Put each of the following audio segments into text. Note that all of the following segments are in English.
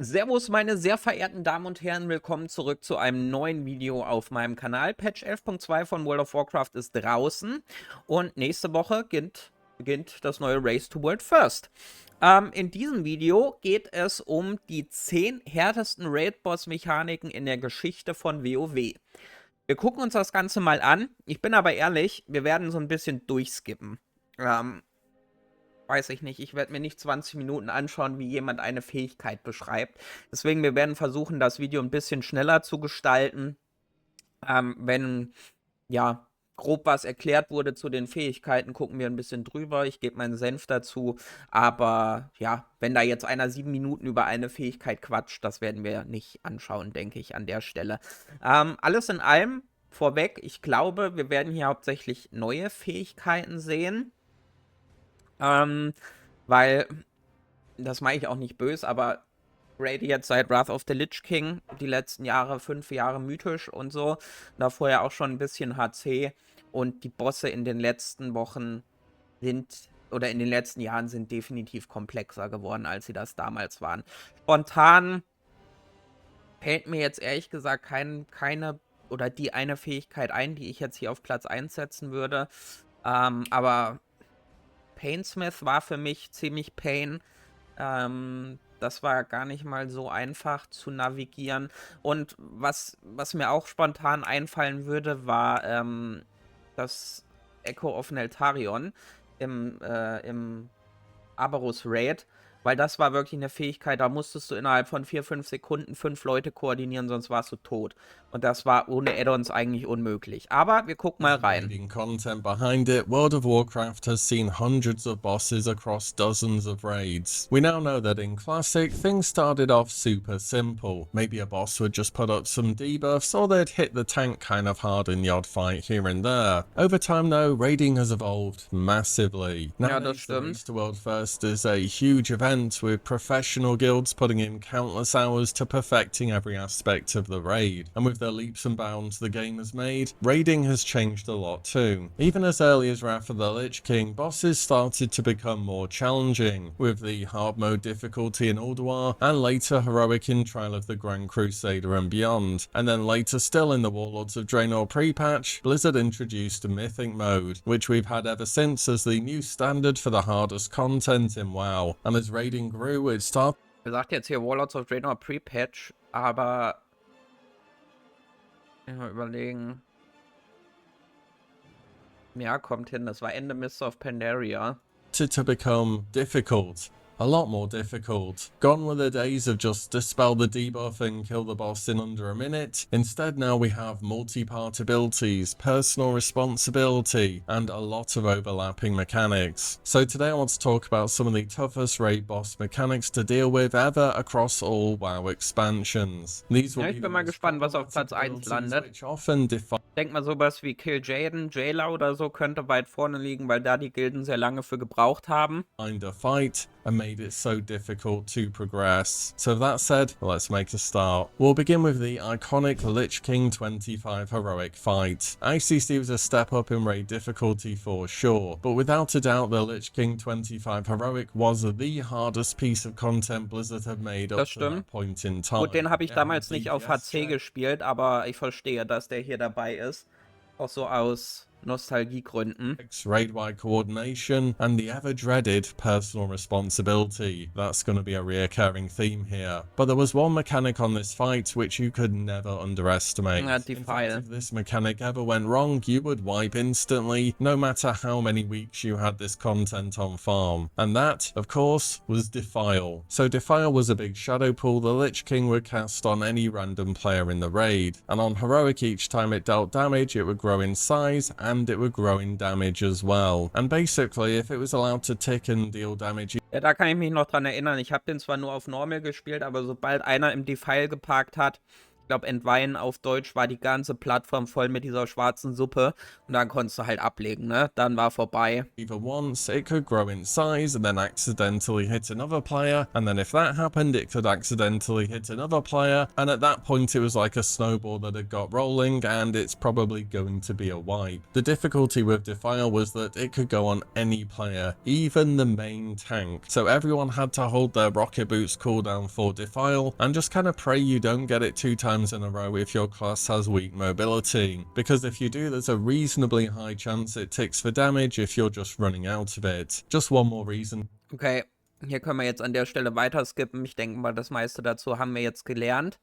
Servus meine sehr verehrten Damen und Herren, willkommen zurück zu einem neuen Video auf meinem Kanal. Patch 11.2 von World of Warcraft ist draußen und nächste Woche beginnt das neue Race to World First. In diesem Video geht es um die 10 härtesten Raid-Boss-Mechaniken in der Geschichte von WoW. Wir gucken uns das Ganze mal an. Ich bin aber ehrlich, wir werden so ein bisschen durchskippen. Weiß ich nicht, ich werde mir nicht 20 Minuten anschauen, wie jemand eine Fähigkeit beschreibt. Deswegen, wir werden versuchen, das Video ein bisschen schneller zu gestalten. Wenn, ja, grob was erklärt wurde zu den Fähigkeiten, gucken wir ein bisschen drüber. Ich gebe meinen Senf dazu. Aber, ja, wenn da jetzt einer 7 Minuten über eine Fähigkeit quatscht, das werden wir nicht anschauen, denke ich, an der Stelle. Alles in allem, vorweg, ich glaube, wir werden hier hauptsächlich neue Fähigkeiten sehen. Weil, das meine ich auch nicht böse, aber Raid jetzt seit Wrath of the Lich King, die letzten Jahre, 5 Jahre mythisch und so, davor ja auch schon ein bisschen HC und die Bosse in den letzten Wochen sind, oder in den letzten Jahren sind definitiv komplexer geworden, als sie das damals waren. Spontan fällt mir jetzt ehrlich gesagt keine oder die eine Fähigkeit ein, die ich jetzt hier auf Platz 1 setzen würde, aber Painsmith war für mich ziemlich Pain. Das war gar nicht mal so einfach zu navigieren. Und was mir auch spontan einfallen würde, war das Echo of Neltarion im Aberus Raid. Weil das war wirklich eine Fähigkeit, da musstest du innerhalb von 4-5 Sekunden 5 Leute koordinieren, sonst warst du tot. Und das war ohne Add-ons eigentlich unmöglich. Aber wir gucken mal rein. Content behind it, World of Warcraft has seen hundreds of bosses across dozens of raids. We now know that in Classic, things started off super simple. Maybe a boss would just put up some debuffs, or they'd hit the tank kind of hard in the odd fight here and there. Over time though, raiding has evolved massively. Nowadays, the Race to World First is a huge event with professional guilds putting in countless hours to perfecting every aspect of the raid. And with the leaps and bounds the game has made, raiding has changed a lot too. Even as early as Wrath of the Lich King, bosses started to become more challenging, with the hard mode difficulty in Ulduar, and later heroic in Trial of the Grand Crusader and beyond. And then later still in the Warlords of Draenor pre-patch, Blizzard introduced a Mythic mode, which we've had ever since as the new standard for the hardest content in WoW. And as raiding grew, it started. Er sagt jetzt hier Warlords of Draenor Pre-Patch, aber mal überlegen. Ja, kommt hin, das war Ende Mists of Pandaria. To become difficult. A lot more difficult. Gone were the days of just dispel the debuff and kill the boss in under a minute. Instead now we have multi-part abilities, personal responsibility, and a lot of overlapping mechanics. So today I want to talk about some of the toughest raid boss mechanics to deal with ever across all WoW expansions. These will Ja, ich bin mal gespannt, was auf Platz 1 landet. Ich denke mal sowas wie Kil'jaeden, Jailer oder so könnte weit vorne liegen, weil da die Gilden sehr lange für gebraucht haben. Find a fight and made it so difficult to progress. So with that said, let's make a start. We'll begin with the iconic Lich King 25 heroic fight. ICC was a step up in raid difficulty for sure, but without a doubt the Lich King 25 heroic was the hardest piece of content Blizzard have made up to that point in time. Gut, den habe ich damals nicht auf HC gespielt, aber ich verstehe, dass der hier dabei ist. Auch so aus Nostalgiegründen. Raid-wide coordination and the ever-dreaded personal responsibility. That's going to be a reoccurring theme here. But there was one mechanic on this fight which you could never underestimate. In fact, if this mechanic ever went wrong, you would wipe instantly, no matter how many weeks you had this content on farm. And that, of course, was Defile. So Defile was a big shadow pool the Lich King would cast on any random player in the raid. And on heroic, each time it dealt damage, it would grow in size and it would grow in damage as well. And basically, if it was allowed to tick and deal damage. Ja, da kann ich mich noch dran erinnern. Ich habe den zwar nur auf Normal gespielt, aber sobald einer im Defile geparkt hat, Ich glaube, Entweihen auf Deutsch war die ganze Plattform voll mit dieser schwarzen Suppe und dann konntest du halt ablegen, ne? Dann war vorbei. Either once, it could grow in size and then accidentally hit another player, and then if that happened, it could accidentally hit another player, and at that point it was like a snowball that had got rolling, and it's probably going to be a wipe. The difficulty with Defile was that it could go on any player, even the main tank, so everyone had to hold their rocket boots cooldown for Defile, and just kind of pray you don't get it 2 times in a row if your class has weak mobility, because if you do, there's a reasonably high chance it ticks for damage if you're just running out of it. Just one more reason. Okay, hier können wir jetzt an der Stelle weiter skippen. Ich denke mal, das meiste dazu haben wir jetzt gelernt.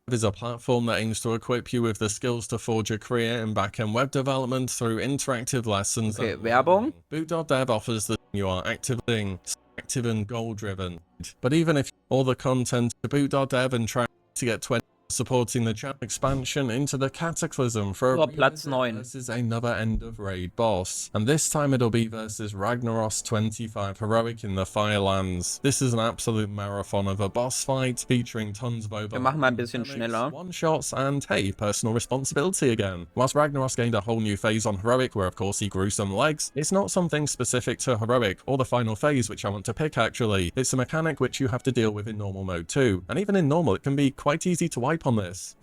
Is a platform that aims to equip you with the skills to forge a career in back-end web development through interactive lessons. Okay, Werbung. Boot.dev offers that you are active and goal-driven. But even if all the content to Boot.dev and try to get 20 supporting the channel expansion into the Cataclysm for a Platz 9 versus another end of raid boss, and this time it'll be versus Ragnaros 25 heroic in the Firelands. This is an absolute marathon of a boss fight featuring tons of over. Wir machen mal ein bisschen schneller. One-shots and hey, personal responsibility again. Whilst Ragnaros gained a whole new phase on heroic where of course he grew some legs, it's not something specific to heroic or the final phase which I want to pick actually. It's a mechanic which you have to deal with in normal mode too, and even in normal it can be quite easy to wipe on this.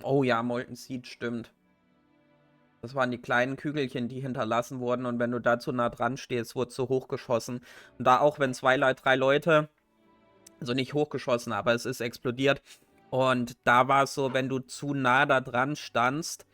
Oh ja, Molten Seed, stimmt. Das waren die kleinen Kügelchen, die hinterlassen wurden und wenn du da zu nah dran stehst, wurdest du hochgeschossen. Und da auch wenn 2, 3 Leute, also nicht hochgeschossen, aber es ist explodiert. Und da war es so, wenn du zu nah da dran standst,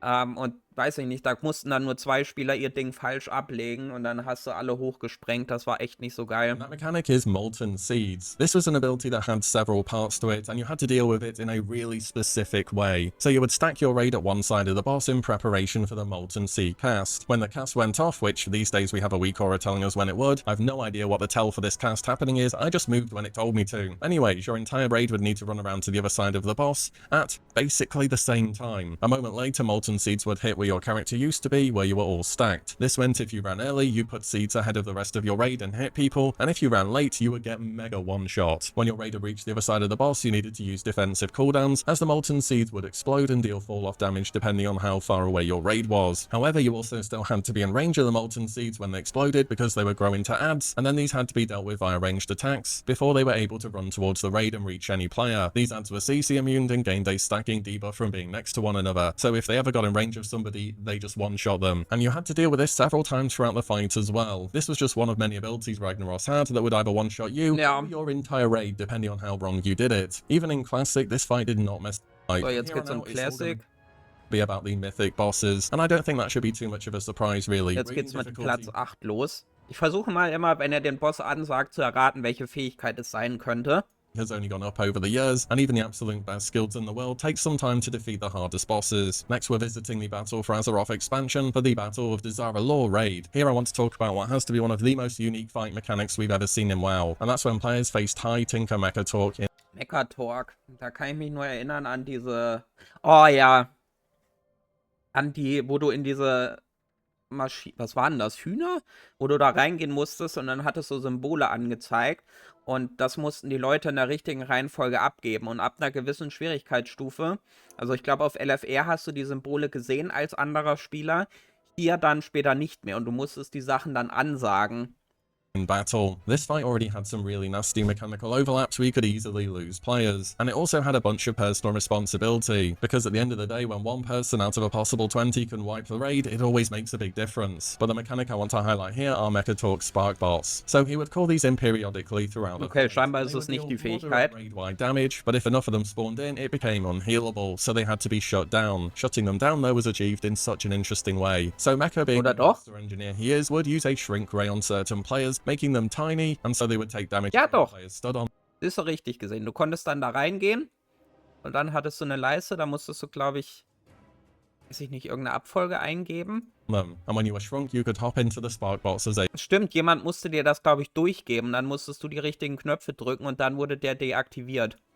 und weiß ich nicht, da mussten dann nur 2 Spieler ihr Ding falsch ablegen und dann hast du alle hochgesprengt. Das war echt nicht so geil. That mechanic is Molten Seeds. This was an ability that had several parts to it, and you had to deal with it in a really specific way. So you would stack your raid at one side of the boss in preparation for the Molten Seed cast. When the cast went off, which these days we have a weak aura telling us when it would, I've no idea what the tell for this cast happening is, I just moved when it told me to. Anyways, your entire raid would need to run around to the other side of the boss at basically the same time. A moment later, Molten Seeds would hit where your character used to be, where you were all stacked. This meant if you ran early, you put seeds ahead of the rest of your raid and hit people, and if you ran late, you would get mega one-shot. When your raid had reached the other side of the boss, you needed to use defensive cooldowns, as the Molten Seeds would explode and deal fall-off damage depending on how far away your raid was. However, you also still had to be in range of the Molten Seeds when they exploded because they would grow into adds, and then these had to be dealt with via ranged attacks before they were able to run towards the raid and reach any player. These adds were CC immune and gained a stacking debuff from being next to one another, so if they ever got in range of somebody, they just one-shot them. And you had to deal with this several times throughout the fight as well. This was just one of many abilities Ragnaros had that would either one-shot you or your entire raid depending on how wrong you did it. Even in Classic, this fight did not mess up. So, jetzt geht's um Classic. Be about the mythic bosses, and I don't think that should be too much of a surprise really. Jetzt geht's mit Platz 8 los. Ich versuche mal immer, wenn er den Boss ansagt, zu erraten, welche Fähigkeit es sein könnte. Has only gone up over the years, and even the absolute best skills in the world take some time to defeat the hardest bosses. Next we're visiting the Battle for Azeroth expansion for the Battle of Desire Law raid. Here I want to talk about what has to be one of the most unique fight mechanics we've ever seen in WoW, and that's when players face high Tinker Mecha Talk in Mecha Talk. Da kann ich mich nur erinnern an diese... Oh ja. An die, wo du in diese... Was waren das? Hühner? Wo du da reingehen musstest und dann hattest du Symbole angezeigt und das mussten die Leute in der richtigen Reihenfolge abgeben und ab einer gewissen Schwierigkeitsstufe, also ich glaube auf LFR hast du die Symbole gesehen als anderer Spieler, hier dann später nicht mehr und du musstest die Sachen dann ansagen. in battle. This fight already had some really nasty mechanical overlaps where you could easily lose players, and it also had a bunch of personal responsibility, because at the end of the day when one person out of a possible 20 can wipe the raid, it always makes a big difference. But the mechanic I want to highlight here are Mechatalk's Spark Bots. So he would call these in periodically throughout the Okay, scheinbar ist es nicht die Fähigkeit. raid-wide damage, but if enough of them spawned in, it became unhealable, so they had to be shut down. Shutting them down though was achieved in such an interesting way. So Mecha, being the master engineer he is, would use a shrink ray on certain players, making them tiny, and so they would take damage Ja, when doch. players stood on Ist so richtig gesehen. Du konntest dann da reingehen und dann hattest du eine Leiste, da musstest du, glaube ich, weiß ich nicht, irgendeine Abfolge eingeben. them. And when you were shrunk, you could hop into the Spark Bots as a Stimmt, jemand musste dir das, glaube ich, durchgeben. Dann musstest du die richtigen Knöpfe drücken und dann wurde der deaktiviert.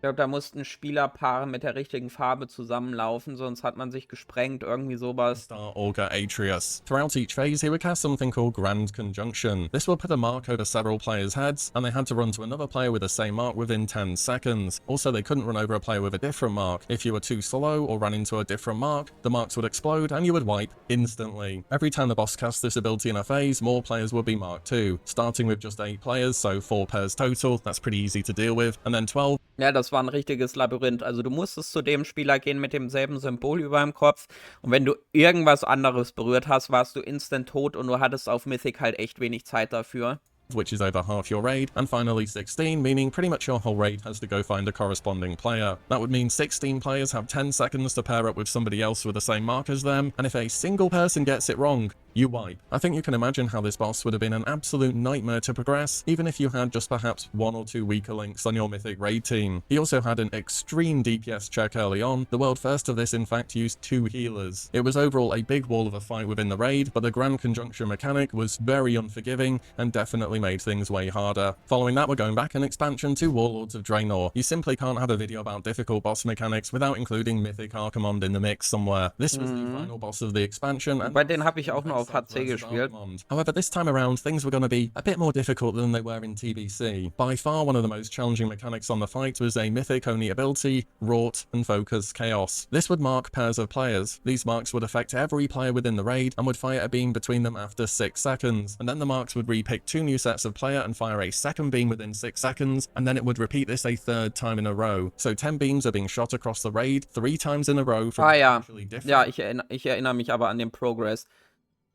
Ich glaube, da mussten Spielerpaare mit der richtigen Farbe zusammenlaufen, sonst hat man sich gesprengt, irgendwie sowas. Star Augur Atreus. Throughout each phase, he would cast something called Grand Conjunction. This will put a mark over several players' heads, and they had to run to another player with the same mark within 10 seconds. Also, they couldn't run over a player with a different mark. If you were too slow or ran into a different mark, the marks would explode and you would wipe instantly. Every time the boss cast this ability in a phase, more players would be marked too. Starting with just 8 players, so 4 pairs total, that's pretty easy to deal with, and then 12. Ja, das war ein richtiges Labyrinth. Also du musstest zu dem Spieler gehen mit demselben Symbol über dem Kopf. Und wenn du irgendwas anderes berührt hast, warst du instant tot und du hattest auf Mythic halt echt wenig Zeit dafür. Which is over half your raid, and finally 16, meaning pretty much your whole raid has to go find a corresponding player. That would mean 16 players have 10 seconds to pair up with somebody else with the same mark as them, and if a single person gets it wrong, you wipe. I think you can imagine how this boss would have been an absolute nightmare to progress, even if you had just perhaps 1 or 2 weaker links on your mythic raid team. He also had an extreme DPS check early on. The world first of this in fact used 2 healers. It was overall a big wall of a fight within the raid, but the Grand Conjunction mechanic was very unforgiving and definitely made things way harder. Following that, we're going back an expansion to Warlords of Draenor. You simply can't have a video about difficult boss mechanics without including Mythic Archimonde in the mix somewhere. This was the final boss of the expansion, and bei den habe ich auch nur auf HC gespielt. However, this time around, things were going to be a bit more difficult than they were in TBC. By far, one of the most challenging mechanics on the fight was a Mythic-only ability, Wrought and Focus Chaos. This would mark pairs of players. These marks would affect every player within the raid and would fire a beam between them after 6 seconds. And then the marks would repick 2 new sets of player and fire a second beam within 6 seconds, and then it would repeat this a 3rd time in a row. So 10 beams are being shot across the raid 3 times in a row from Ja. different. Ja, ich erinnere mich aber an den Progress,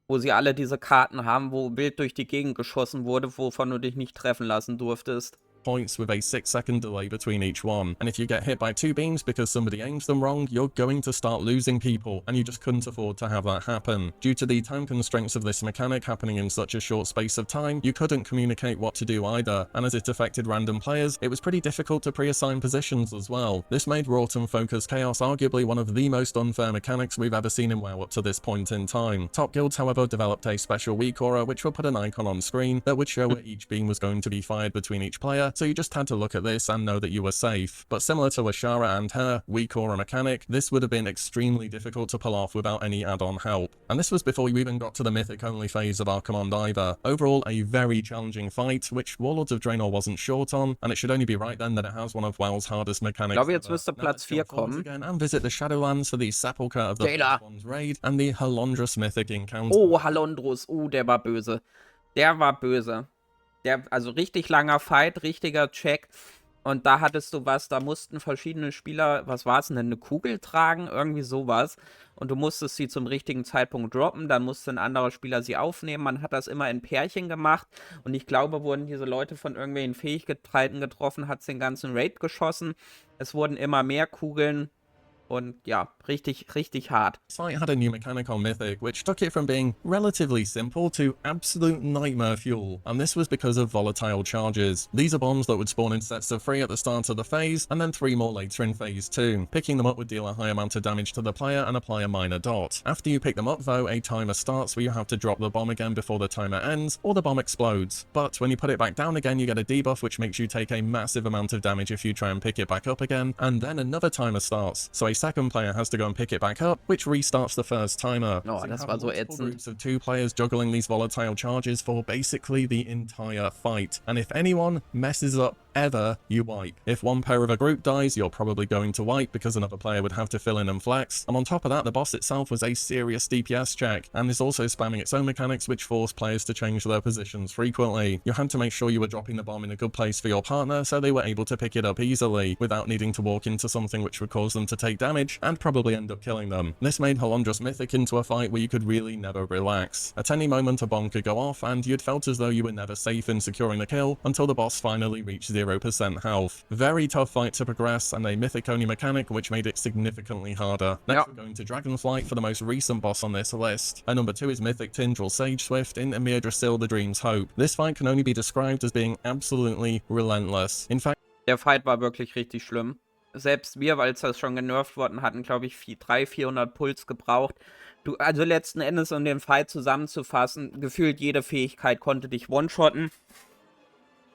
wo sie alle diese Karten haben, wo wild durch die Gegend geschossen wurde, wovon du dich nicht treffen lassen durftest. Points with a 6-second delay between each one, and if you get hit by 2 beams because somebody aims them wrong, you're going to start losing people, and you just couldn't afford to have that happen. Due to the time constraints of this mechanic happening in such a short space of time, you couldn't communicate what to do either, and as it affected random players, it was pretty difficult to pre-assign positions as well. This made Wrought and Focus Chaos arguably one of the most unfair mechanics we've ever seen in WoW up to this point in time. Top guilds, however, developed a special weak aura which will put an icon on screen that would show where each beam was going to be fired between each player, so you just had to look at this and know that you were safe. But similar to Ashara and her weak aura mechanic, this would have been extremely difficult to pull off without any add-on help. And this was before you even got to the mythic-only phase of Archimonde either. Overall, a very challenging fight, which Warlords of Draenor wasn't short on, and it should only be right then that it has one of WoW's hardest mechanics. Ich glaube, jetzt müsste Platz 4 kommen. Again and visit the Shadowlands for the Sepulchre of the One's Raid and the Halondrus Mythic Encounter. Oh, Halondrus, der war böse. Der war böse. Also richtig langer Fight, richtiger Check. Und da hattest du was, da mussten verschiedene Spieler, was war es denn, eine Kugel tragen? Irgendwie sowas. Und du musstest sie zum richtigen Zeitpunkt droppen, dann musste ein anderer Spieler sie aufnehmen. Man hat das immer in Pärchen gemacht. Und ich glaube, wurden diese Leute von irgendwelchen Fähigkeiten getroffen, hat es den ganzen Raid geschossen. Es wurden immer mehr Kugeln. Und ja, richtig hart. Site had a new mechanic on Mythic, which took it from being relatively simple to absolute nightmare fuel, and this was because of volatile charges. These are bombs that would spawn in sets of 3 at the start of the phase, and then 3 more later in phase 2. Picking them up would deal a high amount of damage to the player and apply a minor dot. After you pick them up though, a timer starts where you have to drop the bomb again before the timer ends, or the bomb explodes. But when you put it back down again, you get a debuff which makes you take a massive amount of damage if you try and pick it back up again, and then another timer starts, so a second player has to go and pick it back up, which restarts the first timer. Oh, so das war so ätzend. Groups of 2 players juggling these volatile charges for basically the entire fight, and if anyone messes up ever, you wipe. If one pair of a group dies, you're probably going to wipe because another player would have to fill in and flex. And on top of that, the boss itself was a serious DPS check, and is also spamming its own mechanics which force players to change their positions frequently. You had to make sure you were dropping the bomb in a good place for your partner so they were able to pick it up easily, without needing to walk into something which would cause them to take damage and probably end up killing them. This made Halondrus Mythic into a fight where you could really never relax. At any moment a bomb could go off and you'd felt as though you were never safe in securing the kill until the boss finally reached 0% health. Very tough fight to progress, and a mythic-only mechanic which made it significantly harder. Next we're going to Dragonflight for the most recent boss on this list. And number 2 is Mythic Tindral Sage Swift in Emir Drasil the Dream's Hope. This fight can only be described as being absolutely relentless. In fact, der Fight war wirklich richtig schlimm. Selbst wir, weil es das schon genervt worden hatten, glaube ich, 300-400 Puls gebraucht. Also letzten Endes, um den Fight zusammenzufassen, gefühlt jede Fähigkeit konnte dich one-shotten.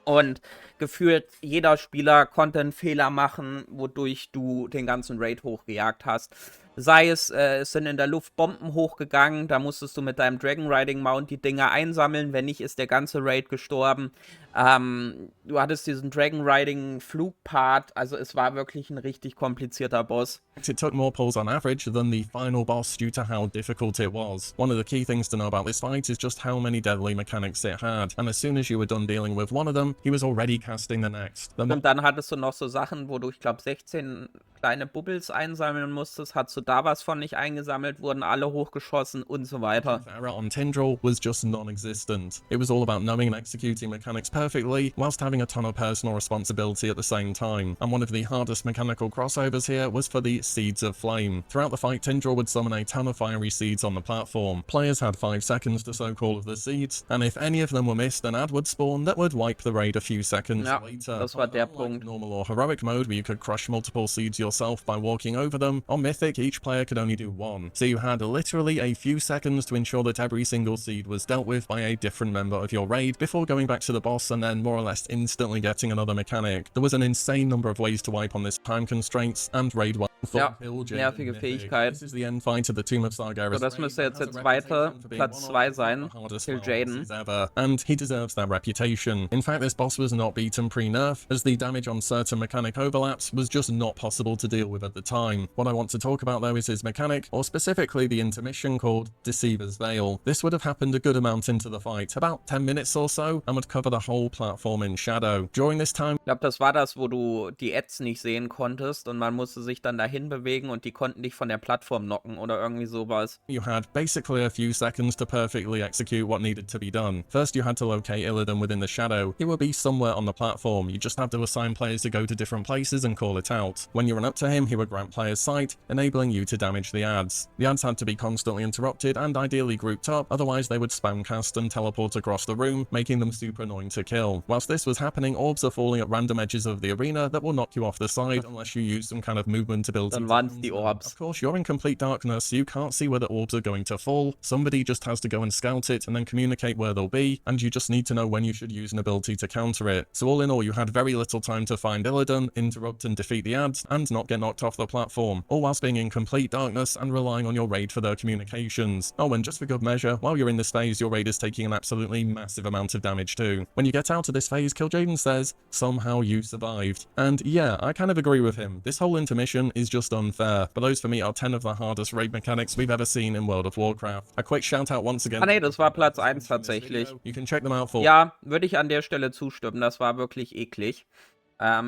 Und gefühlt jeder Spieler konnte einen Fehler machen, wodurch du den ganzen Raid hochgejagt hast. Sei es, es sind in der Luft Bomben hochgegangen, da musstest du mit deinem Dragon Riding Mount die Dinger einsammeln, wenn nicht, ist der ganze Raid gestorben. Du hattest diesen Dragon Riding Flugpart, also es war wirklich ein richtig komplizierter Boss. It took more pulls on average than the final boss due to how difficult it was. One of the key things to know about this fight is just how many deadly mechanics it had, and as soon as you were done dealing with one of them, he was already casting the next. Und dann hattest du noch so Sachen, wo du, ich glaube, 16 kleine Bubbles einsammeln musstest, hast du da was von nicht eingesammelt, wurden alle hochgeschossen und so weiter. Error on Tindril was just non-existent. It was all about knowing and executing mechanics perfectly, whilst having a ton of personal responsibility at the same time. And one of the hardest mechanical crossovers here was for the Seeds of Flame. Throughout the fight, Tindril would summon a ton of fiery seeds on the platform. Players had 5 seconds to soak all of the seeds, and if any of them were missed, an ad would spawn that would wipe the raid a few seconds later. Das war der Punkt. Normal or heroic mode, where you could crush multiple seeds yourself by walking over them, on Mythic, each player could only do one. So you had literally a few seconds to ensure that every single seed was dealt with by a different member of your raid before going back to the boss and then more or less instantly getting another mechanic. There was an insane number of ways to wipe on this time constraints, and raid 1 Ja, nervige Fähigkeit. This is the end fight of the Tomb of Sargeras. So, das müsste jetzt der zweite, Platz 2 sein. Kil'jaeden. And he deserves that reputation. In fact, this boss was not beaten pre-nerf, as the damage on certain mechanic overlaps was just not possible to deal with at the time. What I want to talk about though is his mechanic, or specifically the intermission called Deceiver's Veil. This would have happened a good amount into the fight, about 10 minutes or so, and would cover the whole platform in shadow. During this time, ich glaube, das war das, wo du die Ads nicht sehen konntest und man musste sich dann dahin bewegen und die konnten dich von der Plattform knocken oder irgendwie sowas. You had basically a few seconds to perfectly execute what needed to be done. First, you had to locate Illidan within the shadow. He would be somewhere on the platform. You just have to assign players to go to different places and call it out. When you run up to him, he would grant players sight, enabling you to damage the ads. The ads had to be constantly interrupted and ideally grouped up, otherwise they would spam cast and teleport across the room, making them super annoying to kill. Whilst this was happening, orbs are falling at random edges of the arena that will knock you off the side unless you use some kind of movement ability. Dann waren's die Orbs. Of course, you're in complete darkness, you can't see where the orbs are going to fall. Somebody just has to go and scout it and then communicate where they'll be, and you just need to know when you should use an ability to counter it. So all in all, you had very little time to find Illidan, interrupt and defeat the ads, and not get knocked off the platform, all whilst being in complete darkness and relying on your raid for their communications. Oh, and just for good measure, while you're in this phase, your raid is taking an absolutely massive amount of damage too. When you get out of this phase, Kil'jaeden says, somehow you survived. And yeah, I kind of agree with him. This whole intermission is just unfair, but those for me are 10 of the hardest raid mechanics we've ever seen in World of Warcraft. A quick shout out once again. Ah nee, das war Platz 1 tatsächlich. You can check them out for. Ja, würde ich an der Stelle zustimmen, das war wirklich eklig.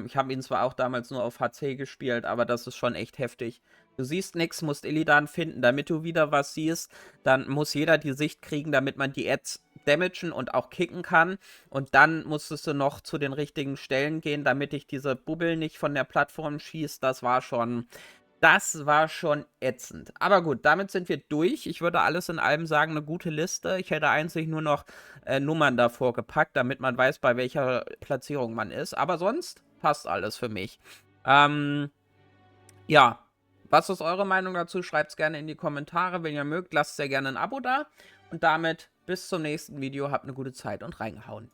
Ich habe ihn zwar auch damals nur auf HC gespielt, aber das ist schon echt heftig. Du siehst nichts, musst Illidan finden, damit du wieder was siehst. Dann muss jeder die Sicht kriegen, damit man die Ads damagen und auch kicken kann. Und dann musstest du noch zu den richtigen Stellen gehen, damit dich diese Bubble nicht von der Plattform schießt. Das war schon ätzend. Aber gut, damit sind wir durch. Ich würde alles in allem sagen, eine gute Liste. Ich hätte einzig nur noch Nummern davor gepackt, damit man weiß, bei welcher Platzierung man ist. Aber sonst passt alles für mich. Ja, was ist eure Meinung dazu? Schreibt es gerne in die Kommentare. Wenn ihr mögt, lasst sehr gerne ein Abo da. Und damit bis zum nächsten Video. Habt eine gute Zeit und reingehauen.